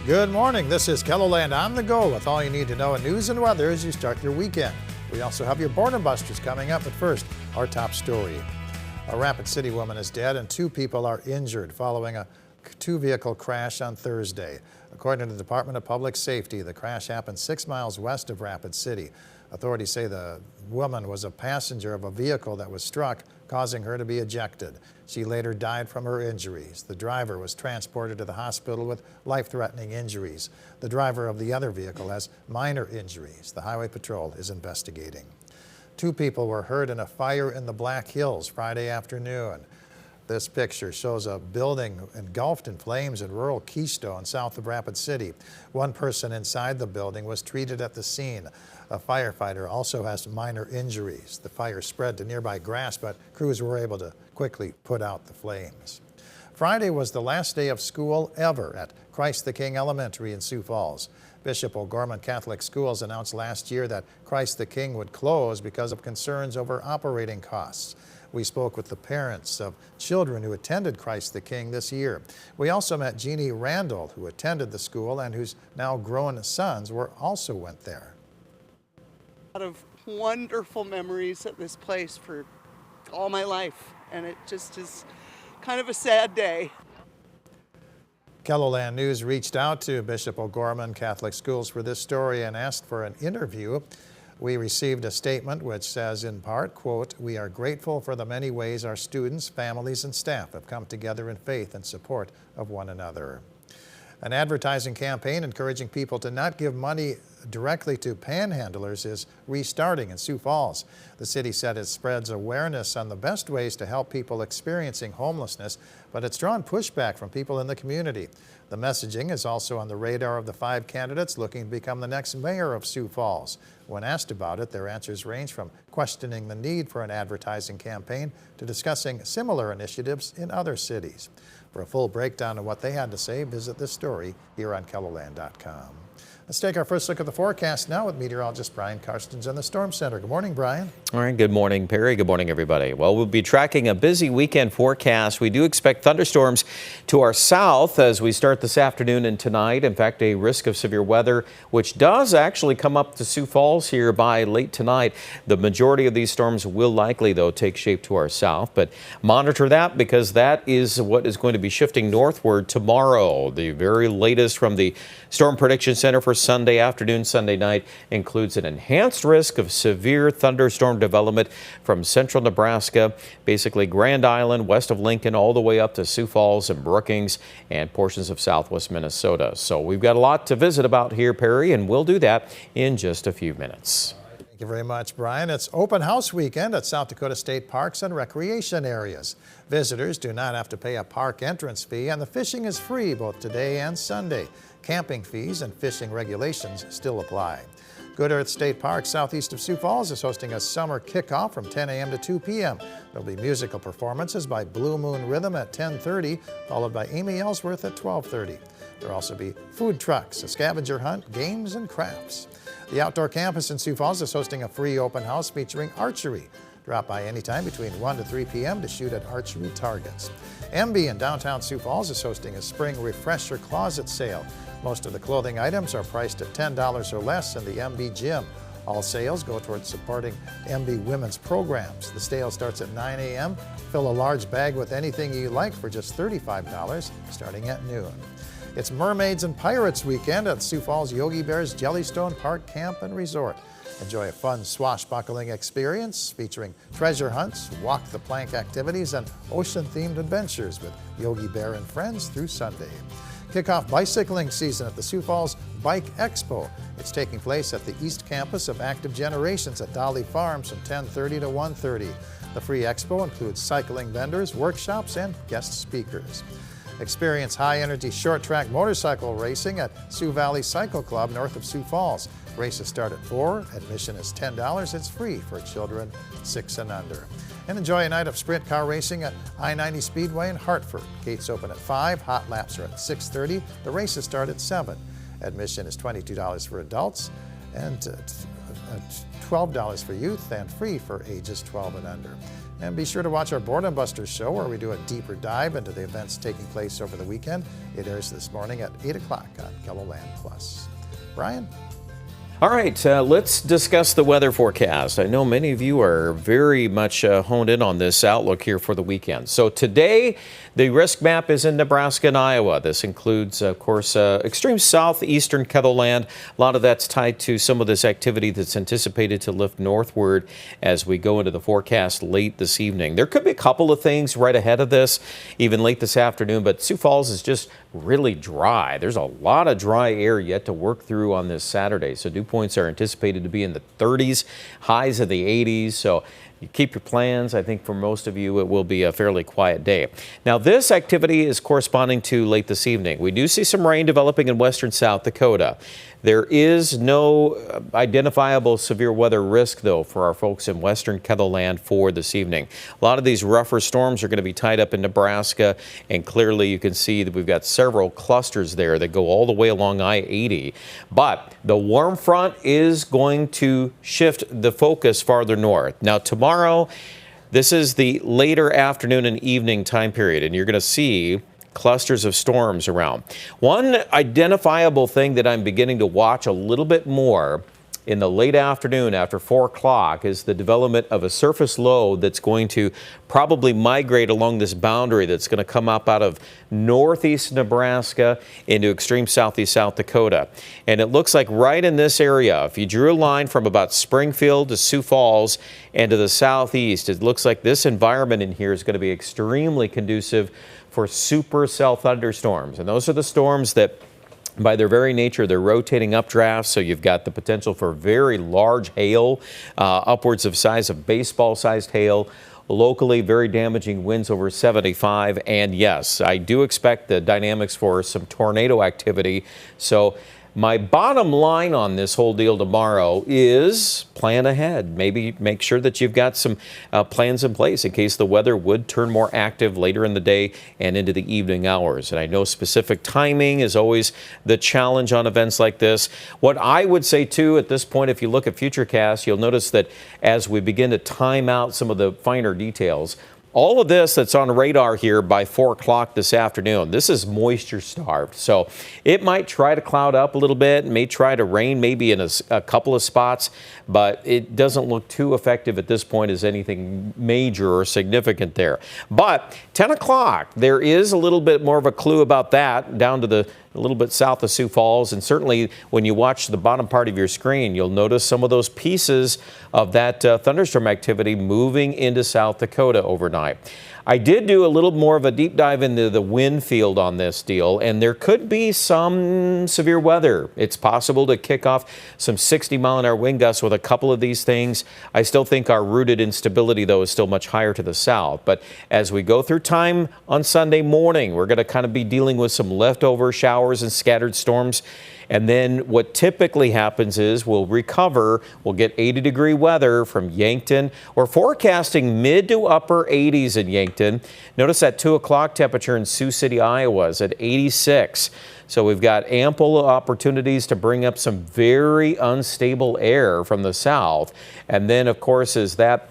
Good morning. This is KELOLAND on the go with all you need to know in news and weather as you start your weekend. We also have your Boredom Busters coming up, but first, our top story. A Rapid City woman is dead and 2 people are injured following a 2-vehicle crash on Thursday. According to the Department of Public Safety, the crash happened 6 miles west of Rapid City. Authorities say the woman was a passenger of a vehicle that was struck, causing her to be ejected. She later died from her injuries. The driver was transported to the hospital with life-threatening injuries. The driver of the other vehicle has minor injuries. The Highway Patrol is investigating. 2 people were hurt in a fire in the Black Hills Friday afternoon. This picture shows a building engulfed in flames in rural Keystone, south of Rapid City. 1 person inside the building was treated at the scene. A firefighter also has minor injuries. The fire spread to nearby grass, but crews were able to quickly put out the flames. Friday was the last day of school ever at Christ the King Elementary in Sioux Falls. Bishop O'Gorman Catholic Schools announced last year that Christ the King would close because of concerns over operating costs. We spoke with the parents of children who attended Christ the King this year. We also met Jeannie Randall, who attended the school and whose now grown sons also went there. A lot of wonderful memories at this place for all my life, and it just is kind of a sad day. KELOLAND News reached out to Bishop O'Gorman Catholic Schools for this story and asked for an interview. We received a statement which says in part, quote, "We are grateful for the many ways our students, families, and staff have come together in faith and support of one another." An advertising campaign encouraging people to not give money directly to panhandlers is restarting in Sioux Falls. The city said it spreads awareness on the best ways to help people experiencing homelessness, but it's drawn pushback from people in the community. The messaging is also on the radar of the 5 candidates looking to become the next mayor of Sioux Falls. When asked about it, their answers range from questioning the need for an advertising campaign to discussing similar initiatives in other cities. For a full breakdown of what they had to say, visit this story here on KELOLAND.com. Let's take our first look at the forecast now with meteorologist Brian Karstens in the Storm Center. Good morning, Brian. All right, good morning, Perry. Good morning, everybody. Well, we'll be tracking a busy weekend forecast. We do expect thunderstorms to our south as we start this afternoon and tonight. In fact, a risk of severe weather, which does actually come up to Sioux Falls here by late tonight. The majority of these storms will likely, though, take shape to our south. But monitor that because that is what is going to be shifting northward tomorrow. The very latest from the Storm Prediction Center for Sunday afternoon, Sunday night includes an enhanced risk of severe thunderstorm development from central Nebraska, basically Grand Island, west of Lincoln, all the way up to Sioux Falls and Brookings and portions of southwest Minnesota. So we've got a lot to visit about here, Perry, and we'll do that in just a few minutes. Thank you very much, Brian. It's open house weekend at South Dakota State Parks and Recreation areas. Visitors do not have to pay a park entrance fee, and the fishing is free both today and Sunday. Camping fees and fishing regulations still apply. Good Earth State Park, southeast of Sioux Falls, is hosting a summer kickoff from 10 a.m. to 2 p.m. There'll be musical performances by Blue Moon Rhythm at 10:30, followed by Amy Ellsworth at 12:30. There'll also be food trucks, a scavenger hunt, games, and crafts. The outdoor campus in Sioux Falls is hosting a free open house featuring archery. Drop by anytime between 1 to 3 p.m. to shoot at archery targets. MB in downtown Sioux Falls is hosting a spring refresher closet sale. Most of the clothing items are priced at $10 or less in the MB gym. All sales go towards supporting MB women's programs. The sale starts at 9 a.m. Fill a large bag with anything you like for just $35, starting at noon. It's Mermaids and Pirates weekend at Sioux Falls Yogi Bear's Jellystone Park Camp and Resort. Enjoy a fun swashbuckling experience featuring treasure hunts, walk the plank activities, and ocean-themed adventures with Yogi Bear and friends through Sunday. Kick off bicycling season at the Sioux Falls Bike Expo. It's taking place at the East Campus of Active Generations at Dolly Farms from 10:30 to 1:30. The free expo includes cycling vendors, workshops, and guest speakers. Experience high-energy short-track motorcycle racing at Sioux Valley Cycle Club north of Sioux Falls. Races start at 4. Admission is $10. It's free for children 6 and under. And enjoy a night of sprint car racing at I-90 Speedway in Hartford. Gates open at 5. Hot laps are at 6:30. The races start at 7. Admission is $22 for adults and $12 for youth and free for ages 12 and under. And be sure to watch our Boredom Busters show where we do a deeper dive into the events taking place over the weekend. It airs this morning at 8 o'clock on KELOLAND Plus. Brian? All right, let's discuss the weather forecast. I know many of you are very much honed in on this outlook here for the weekend. So today, the risk map is in Nebraska and Iowa. This includes, of course, extreme southeastern KELOLAND. A lot of that's tied to some of this activity that's anticipated to lift northward as we go into the forecast late this evening. There could be a couple of things right ahead of this, even late this afternoon, but Sioux Falls is just really dry. There's a lot of dry air yet to work through on this Saturday. So dew points are anticipated to be in the 30s, highs of the 80s. So you keep your plans. I think for most of you, it will be a fairly quiet day. Now, this activity is corresponding to late this evening. We do see some rain developing in western South Dakota. There is no identifiable severe weather risk, though, for our folks in western KELOLAND for this evening. A lot of these rougher storms are going to be tied up in Nebraska, and clearly you can see that we've got several clusters there that go all the way along I-80. But the warm front is going to shift the focus farther north. Now, tomorrow, this is the later afternoon and evening time period, and you're going to see clusters of storms around. One identifiable thing that I'm beginning to watch a little bit more in the late afternoon after 4 o'clock is the development of a surface low that's going to probably migrate along this boundary that's going to come up out of northeast Nebraska into extreme southeast South Dakota. And it looks like right in this area, if you drew a line from about Springfield to Sioux Falls and to the southeast, it looks like this environment in here is going to be extremely conducive for supercell thunderstorms. And those are the storms that, by their very nature, they're rotating updrafts, so you've got the potential for very large hail, upwards of size of baseball-sized hail. Locally, very damaging winds over 75. And yes, I do expect the dynamics for some tornado activity. So my bottom line on this whole deal tomorrow is plan ahead. Maybe make sure that you've got some plans in place in case the weather would turn more active later in the day and into the evening hours. And I know specific timing is always the challenge on events like this. What I would say, too, at this point, if you look at Futurecast, you'll notice that as we begin to time out some of the finer details, all of this that's on radar here by 4 o'clock this afternoon, this is moisture starved. So it might try to cloud up a little bit, may try to rain maybe in a couple of spots, but it doesn't look too effective at this point as anything major or significant there. But 10 o'clock, there is a little bit more of a clue about that down to a little bit south of Sioux Falls, and certainly when you watch the bottom part of your screen, you'll notice some of those pieces of that thunderstorm activity moving into South Dakota overnight. I did do a little more of a deep dive into the wind field on this deal, and there could be some severe weather. It's possible to kick off some 60-mile-an-hour wind gusts with a couple of these things. I still think our rooted instability, though, is still much higher to the south. But as we go through time on Sunday morning, we're going to kind of be dealing with some leftover showers and scattered storms. And then what typically happens is we'll recover, we'll get 80-degree weather from Yankton. We're forecasting mid to upper 80s in Yankton. Notice that 2 o'clock temperature in Sioux City, Iowa is at 86. So we've got ample opportunities to bring up some very unstable air from the south. And then, of course, as that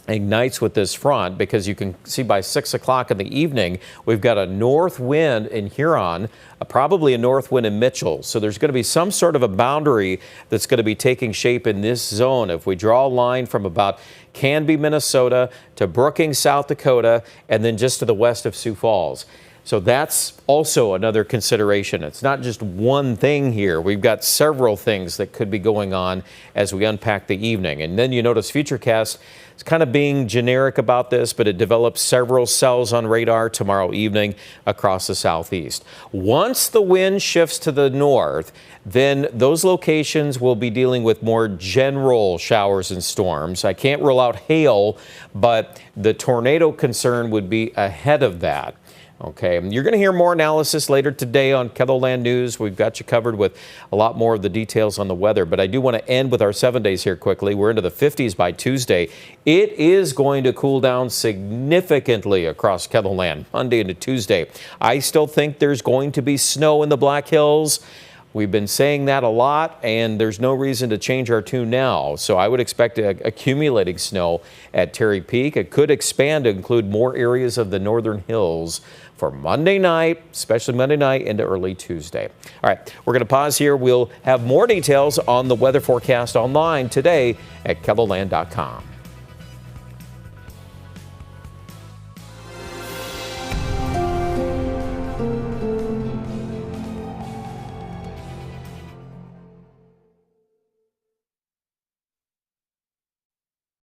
ignites with this front, because you can see by 6 o'clock in the evening, we've got a north wind in Huron, probably a north wind in Mitchell. So there's going to be some sort of a boundary that's going to be taking shape in this zone. If we draw a line from about Canby, Minnesota to Brookings, South Dakota, and then just to the west of Sioux Falls. So that's also another consideration. It's not just one thing here. We've got several things that could be going on as we unpack the evening. And then you notice Futurecast is kind of being generic about this, but it develops several cells on radar tomorrow evening across the southeast. Once the wind shifts to the north, then those locations will be dealing with more general showers and storms. I can't rule out hail, but the tornado concern would be ahead of that. Okay, you're going to hear more analysis later today on KELOLAND News. We've got you covered with a lot more of the details on the weather, but I do want to end with our 7 days here quickly. We're into the 50s by Tuesday. It is going to cool down significantly across KELOLAND Monday into Tuesday. I still think there's going to be snow in the Black Hills. We've been saying that a lot, and there's no reason to change our tune now. So I would expect accumulating snow at Terry Peak. It could expand to include more areas of the northern hills for Monday night, especially Monday night into early Tuesday. All right, we're going to pause here. We'll have more details on the weather forecast online today at KELOLAND.com.